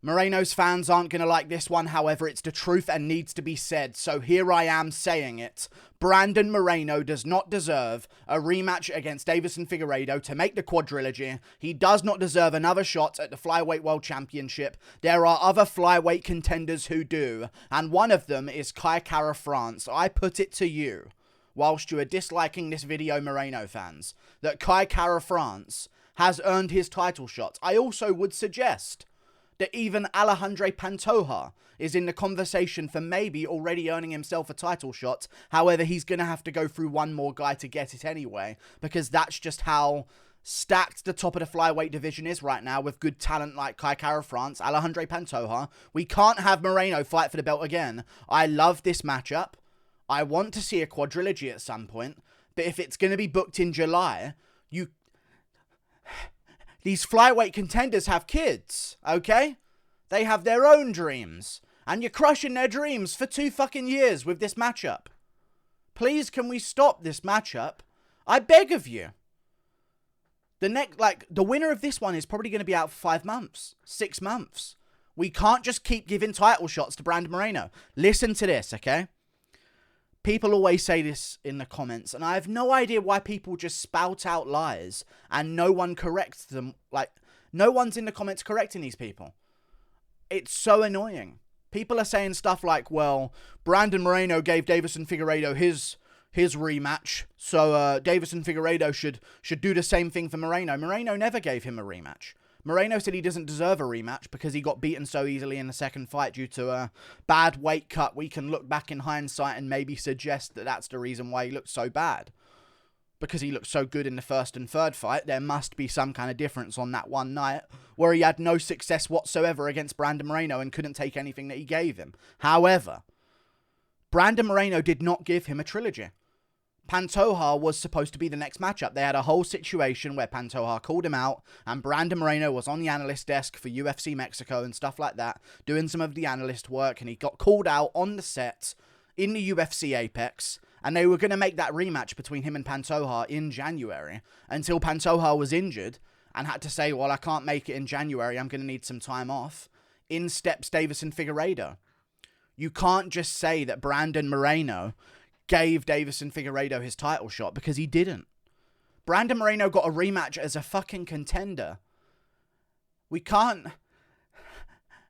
Moreno's fans aren't going to like this one, however, it's the truth and needs to be said, so here I am saying it. Brandon Moreno does not deserve a rematch against Deiveson Figueiredo to make the quadrilogy. He does not deserve another shot at the Flyweight World Championship. There are other flyweight contenders who do, and one of them is Kai Kara France. I put it to you, whilst you are disliking this video, Moreno fans, that Kai Kara France has earned his title shot. I also would suggest that even Alejandro Pantoja is in the conversation for maybe already earning himself a title shot. However, he's going to have to go through one more guy to get it anyway, because that's just how stacked the top of the flyweight division is right now with good talent like Kai Kara France, Alejandro Pantoja. We can't have Moreno fight for the belt again. I love this matchup. I want to see a quadrilogy at some point, but if it's going to be booked in July, these flyweight contenders have kids, okay? They have their own dreams. And you're crushing their dreams for 2 fucking years with this matchup. Please, can we stop this matchup? I beg of you. The winner of this one is probably going to be out for 5 months, 6 months. We can't just keep giving title shots to Brandon Moreno. Listen to this, okay? People always say this in the comments, and I have no idea why people just spout out lies and no one corrects them. Like, no one's in the comments correcting these people. It's so annoying. People are saying stuff like, well, Brandon Moreno gave Deiveson Figueiredo his rematch, so Deiveson Figueiredo should do the same thing for Moreno. Moreno never gave him a rematch. Moreno said he doesn't deserve a rematch because he got beaten so easily in the second fight due to a bad weight cut. We can look back in hindsight and maybe suggest that that's the reason why he looked so bad. Because he looked so good in the first and third fight, there must be some kind of difference on that one night where he had no success whatsoever against Brandon Moreno and couldn't take anything that he gave him. However, Brandon Moreno did not give him a trilogy. Pantoja was supposed to be the next matchup. They had a whole situation where Pantoja called him out and Brandon Moreno was on the analyst desk for UFC Mexico and stuff like that, doing some of the analyst work, and he got called out on the set in the UFC Apex, and they were going to make that rematch between him and Pantoja in January until Pantoja was injured and had to say, well, I can't make it in January, I'm going to need some time off. In steps Deiveson Figueiredo. You can't just say that Brandon Moreno gave Deiveson Figueiredo his title shot, because he didn't. Brandon Moreno got a rematch as a fucking contender. We can't...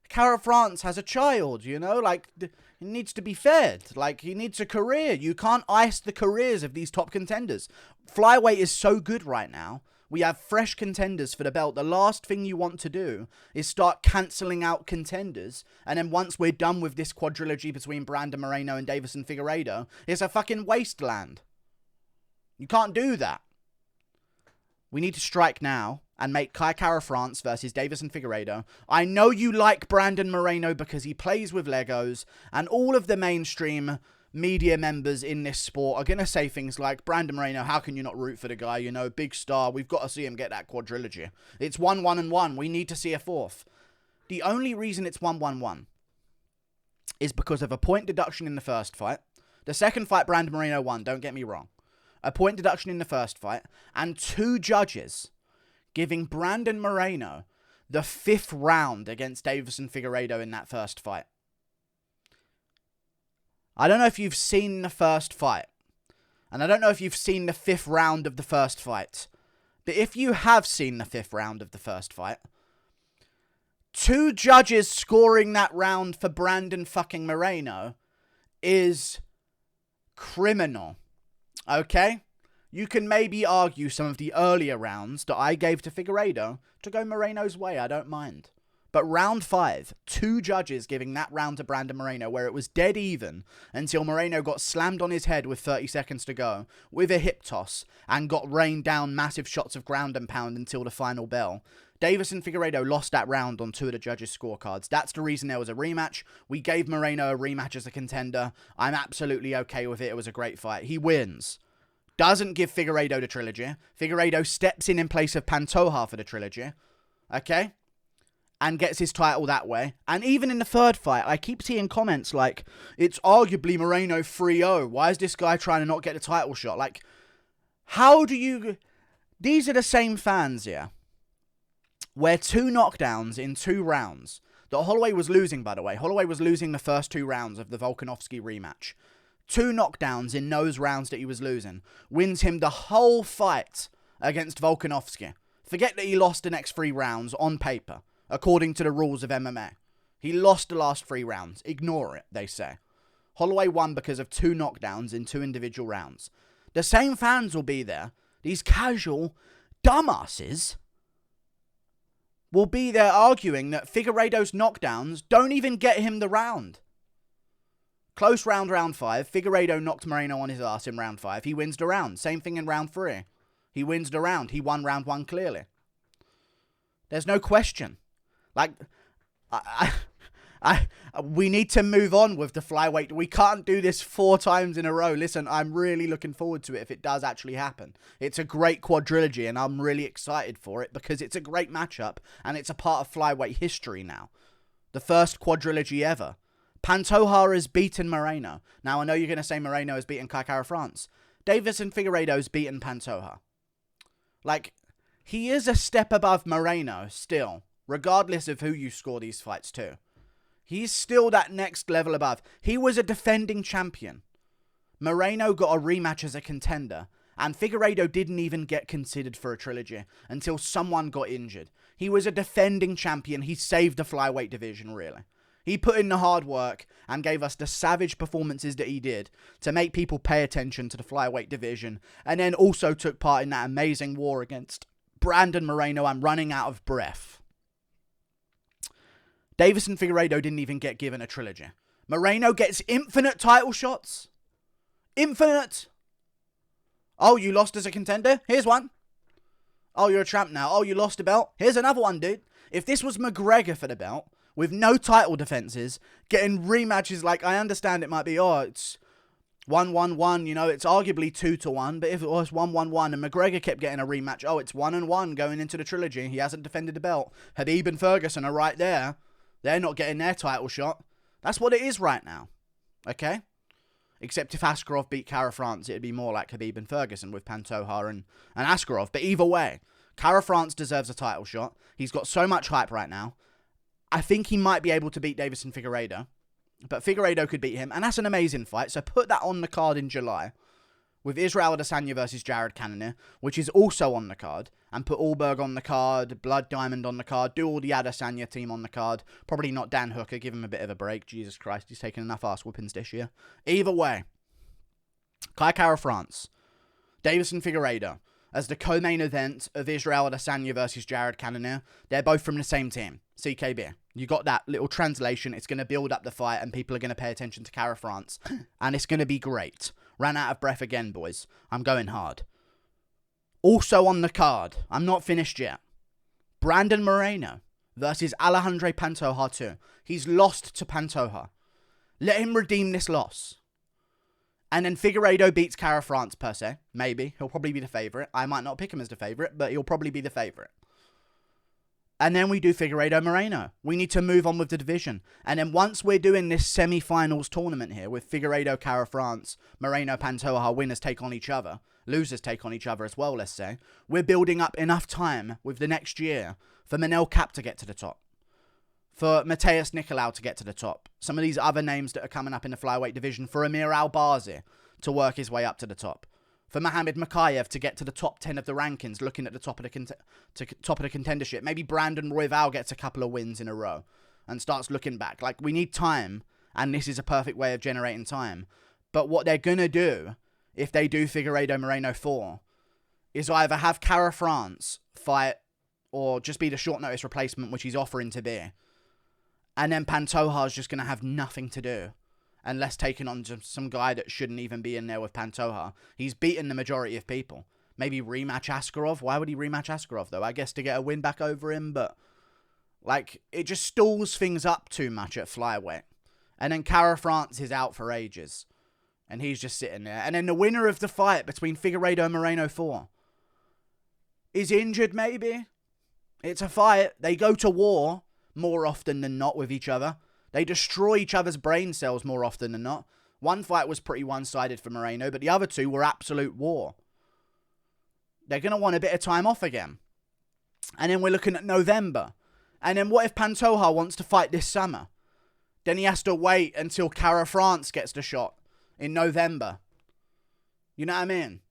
Kara France has a child, you know? Like, he needs to be fed. Like, he needs a career. You can't ice the careers of these top contenders. Flyweight is so good right now. We have fresh contenders for the belt. The last thing you want to do is start cancelling out contenders. And then once we're done with this quadrilogy between Brandon Moreno and Deiveson Figueiredo, it's a fucking wasteland. You can't do that. We need to strike now and make Kai Kara France versus Deiveson Figueiredo. I know you like Brandon Moreno because he plays with Legos, and all of the mainstream media members in this sport are going to say things like, Brandon Moreno, how can you not root for the guy? You know, big star. We've got to see him get that quadrilogy. It's 1-1-1. We need to see a fourth. The only reason it's 1-1-1 is because of a point deduction in the first fight. The second fight, Brandon Moreno won. Don't get me wrong. A point deduction in the first fight. And 2 judges giving Brandon Moreno the 5th round against Deiveson Figueiredo in that first fight. I don't know if you've seen the first fight, and I don't know if you've seen the 5th round of the first fight, but if you have seen the 5th round of the first fight, 2 judges scoring that round for Brandon fucking Moreno is criminal, okay? You can maybe argue some of the earlier rounds that I gave to Figueiredo to go Moreno's way, I don't mind. But round 5, 2 judges giving that round to Brandon Moreno where it was dead even until Moreno got slammed on his head with 30 seconds to go with a hip toss and got rained down massive shots of ground and pound until the final bell. Deiveson Figueiredo lost that round on 2 of the judges' scorecards. That's the reason there was a rematch. We gave Moreno a rematch as a contender. I'm absolutely okay with it. It was a great fight. He wins. Doesn't give Figueiredo the trilogy. Figueiredo steps in place of Pantoja for the trilogy. Okay? And gets his title that way. And even in the third fight, I keep seeing comments like, it's arguably Moreno 3-0. Why is this guy trying to not get a title shot? Like, how do you... These are the same fans, yeah, where 2 knockdowns in 2 rounds. that Holloway was losing, by the way. Holloway was losing the first 2 rounds of the Volkanovski rematch. 2 knockdowns in those rounds that he was losing. Wins him the whole fight against Volkanovski. Forget that he lost the next 3 rounds on paper, according to the rules of MMA. He lost the last 3 rounds. Ignore it, they say. Holloway won because of 2 knockdowns in 2 individual rounds. The same fans will be there. These casual dumbasses will be there arguing that Figueiredo's knockdowns don't even get him the round. Close round 5. Figueiredo knocked Moreno on his ass in round 5. He wins the round. Same thing in round 3. He wins the round. He won round 1 clearly. There's no question. Like, we need to move on with the flyweight. We can't do this 4 times in a row. Listen, I'm really looking forward to it if it does actually happen. It's a great quadrilogy, and I'm really excited for it because it's a great matchup, and it's a part of flyweight history now. The first quadrilogy ever. Pantoja has beaten Moreno. Now, I know you're going to say Moreno has beaten Kai Kara-France. Deiveson Figueiredo has beaten Pantoja. Like, he is a step above Moreno still, regardless of who you score these fights to. He's still that next level above. He was a defending champion. Moreno got a rematch as a contender, and Figueiredo didn't even get considered for a trilogy until someone got injured. He was a defending champion. He saved the flyweight division, really. He put in the hard work and gave us the savage performances that he did to make people pay attention to the flyweight division, and then also took part in that amazing war against Brandon Moreno. I'm running out of breath. Deiveson Figueiredo didn't even get given a trilogy. Moreno gets infinite title shots. Infinite. Oh, you lost as a contender? Here's one. Oh, you're a champ now. Oh, you lost a belt? Here's another one, dude. If this was McGregor for the belt, with no title defenses, getting rematches, like, I understand it might be, oh, it's 1-1-1, you know, it's arguably 2-1, but if it was 1-1-1 and McGregor kept getting a rematch, oh, it's 1-1 going into the trilogy, he hasn't defended the belt. Khabib and Ferguson are right there. They're not getting their title shot. That's what it is right now, okay? Except if Askarov beat Kara-France, it'd be more like Khabib and Ferguson with Pantoja and Askarov. But either way, Kara-France deserves a title shot. He's got so much hype right now. I think he might be able to beat Deiveson Figueiredo, but Figueiredo could beat him, and that's an amazing fight. So put that on the card in July with Israel Adesanya versus Jared Cannonier, which is also on the card, and put Allberg on the card, Blood Diamond on the card, do all the Adesanya team on the card. Probably not Dan Hooker, give him a bit of a break. Jesus Christ, he's taken enough ass whoopings this year. Either way, Kai Kara-France, Deiveson Figueiredo, as the co-main event of Israel Adesanya versus Jared Cannonier. They're both from the same team, CKB. You got that little translation. It's going to build up the fight, and people are going to pay attention to Kara-France, and it's going to be great. Ran out of breath again, boys. I'm going hard. Also on the card, I'm not finished yet. Brandon Moreno versus Alejandro Pantoja 2. He's lost to Pantoja. Let him redeem this loss. And then Figueiredo beats Kara-France per se. Maybe. He'll probably be the favourite. I might not pick him as the favourite, but he'll probably be the favourite. And then we do Figueiredo-Moreno. We need to move on with the division. And then once we're doing this semi-finals tournament here with Figueiredo, Kara-France, Moreno, Pantoja, winners take on each other. Losers take on each other as well, let's say. We're building up enough time with the next year for Manel Kape to get to the top. For Mateus Nicolau to get to the top. Some of these other names that are coming up in the flyweight division. For Amir Albazi to work his way up to the top. For Mohamed Makayev to get to the top 10 of the rankings, looking at the top of the contendership. Maybe Brandon Royval gets a couple of wins in a row and starts looking back. Like, we need time, and this is a perfect way of generating time. But what they're going to do, if they do Figueiredo Moreno 4, is either have Kara-France fight or just be the short notice replacement, which he's offering to be. And then Pantoja's just going to have nothing to do. Unless taking on some guy that shouldn't even be in there with Pantoja. He's beaten the majority of people. Maybe rematch Askarov. Why would he rematch Askarov, though? I guess to get a win back over him, but... like, it just stalls things up too much at flyweight. And then Kara-France is out for ages. And he's just sitting there. And then the winner of the fight between Figueiredo and Moreno 4 is injured, maybe? It's a fight. They go to war more often than not with each other. They destroy each other's brain cells more often than not. One fight was pretty one-sided for Moreno, but the other two were absolute war. They're going to want a bit of time off again. And then we're looking at November. And then what if Pantoja wants to fight this summer? Then he has to wait until Cara France gets the shot in November. You know what I mean?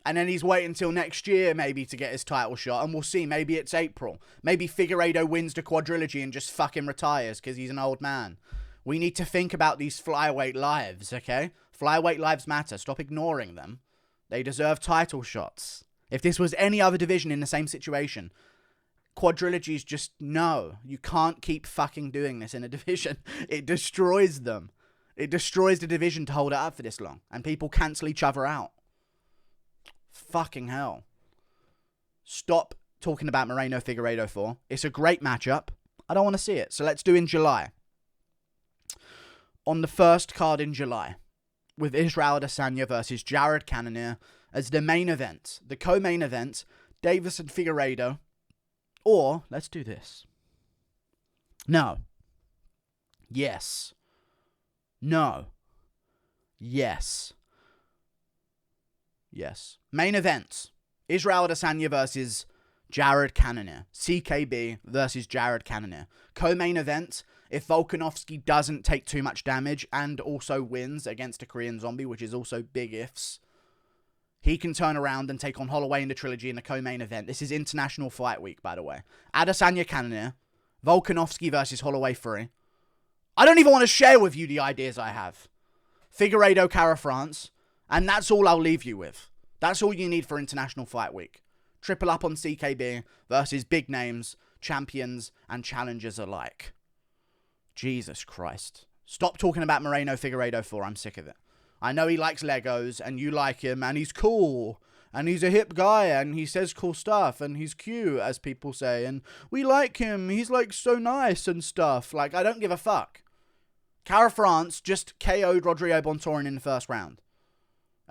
And then he's waiting until next year maybe to get his title shot. And we'll see. Maybe it's April. Maybe Figueiredo wins the quadrilogy and just fucking retires because he's an old man. We need to think about these flyweight lives, okay? Flyweight lives matter. Stop ignoring them. They deserve title shots. If this was any other division in the same situation, quadrilogies just, no. You can't keep fucking doing this in a division. It destroys them. It destroys the division to hold it up for this long. And people cancel each other out. Fucking hell. Stop talking about Moreno Figueiredo 4. It's a great matchup. I don't want to see it. So let's do in July. On the first card in July, with Israel Adesanya versus Jared Cannonier as the main event. The co-main event, Deiveson Figueiredo. Or, let's do this. No. Yes. No. Yes. Yes. Main event. Israel Adesanya versus Jared Cannonier. CKB versus Jared Cannonier. Co-main event. If Volkanovski doesn't take too much damage and also wins against a Korean Zombie, which is also big ifs, he can turn around and take on Holloway in the trilogy in the co-main event. This is International Fight Week, by the way. Adesanya Cannonier. Volkanovski versus Holloway 3. I don't even want to share with you the ideas I have. Figueiredo, Cara France. And that's all I'll leave you with. That's all you need for International Fight Week. Triple up on CKB versus big names, champions, and challengers alike. Jesus Christ. Stop talking about Moreno Figueiredo 4. I'm sick of it. I know he likes Legos, and you like him, and he's cool. And he's a hip guy, and he says cool stuff, and he's cute, as people say. And we like him. He's, like, so nice and stuff. Like, I don't give a fuck. Cara France just KO'd Rodrigo Bontorin in the first round.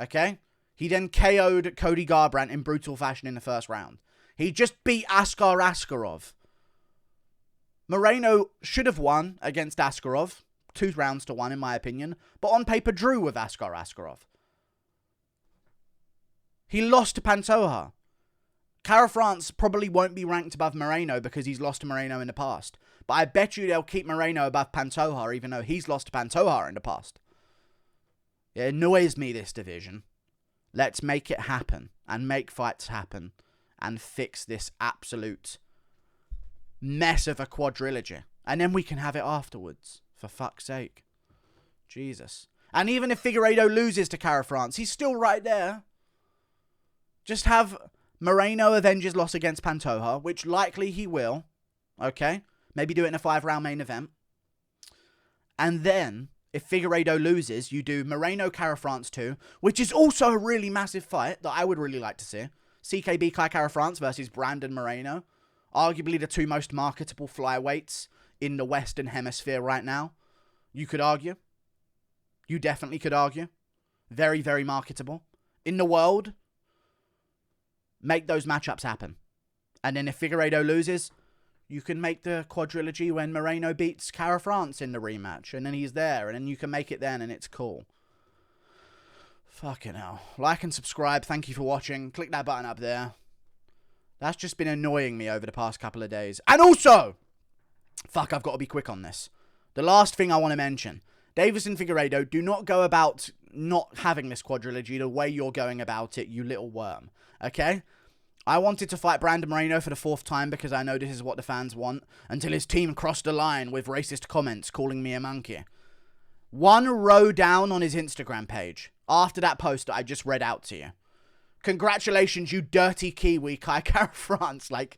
Okay? He then KO'd Cody Garbrandt in brutal fashion in the first round. He just beat Askar Askarov. Moreno should have won against Askarov. 2 rounds to 1, in my opinion. But on paper, drew with Askar Askarov. He lost to Pantoja. Cara France probably won't be ranked above Moreno because he's lost to Moreno in the past. But I bet you they'll keep Moreno above Pantoja even though he's lost to Pantoja in the past. It annoys me, this division. Let's make it happen and make fights happen and fix this absolute mess of a quadrilogy. And then we can have it afterwards. For fuck's sake. Jesus. And even if Figueiredo loses to Cara France, he's still right there. Just have Moreno avenge his loss against Pantoja, which likely he will. Okay? Maybe do it in a 5-round main event. And then, if Figueiredo loses, you do Moreno Cara France 2, which is also a really massive fight that I would really like to see. CKB Kai Cara France versus Brandon Moreno. Arguably the 2 most marketable flyweights in the Western Hemisphere right now. You could argue. You definitely could argue. Very, very marketable. In the world, make those matchups happen. And then if Figueiredo loses, you can make the quadrilogy when Moreno beats Cara France in the rematch. And then he's there. And then you can make it then and it's cool. Fucking hell. Like and subscribe. Thank you for watching. Click that button up there. That's just been annoying me over the past couple of days. And also... Fuck, I've got to be quick on this. The last thing I want to mention. Deiveson Figueiredo, do not go about not having this quadrilogy the way you're going about it, you little worm. Okay? I wanted to fight Brandon Moreno for the 4th time because I know this is what the fans want, until his team crossed the line with racist comments calling me a monkey. 1 row down on his Instagram page, after that post that I just read out to you. Congratulations, you dirty Kiwi, Kai Cara France. Like...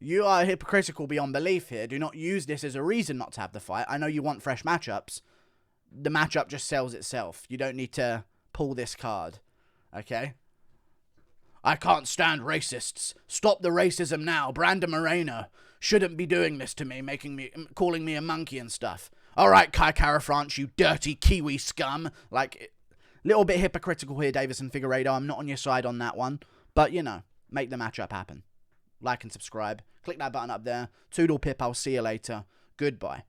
You are hypocritical beyond belief here. Do not use this as a reason not to have the fight. I know you want fresh matchups. The matchup just sells itself. You don't need to pull this card. Okay? I can't stand racists. Stop the racism now. Brandon Moreno shouldn't be doing this to me, calling me a monkey and stuff. Alright, Kai Cara France, you dirty Kiwi scum. Like, little bit hypocritical here, Deiveson Figueiredo. I'm not on your side on that one. But, you know, make the matchup happen. Like and subscribe. Click that button up there. Toodle pip. I'll see you later. Goodbye.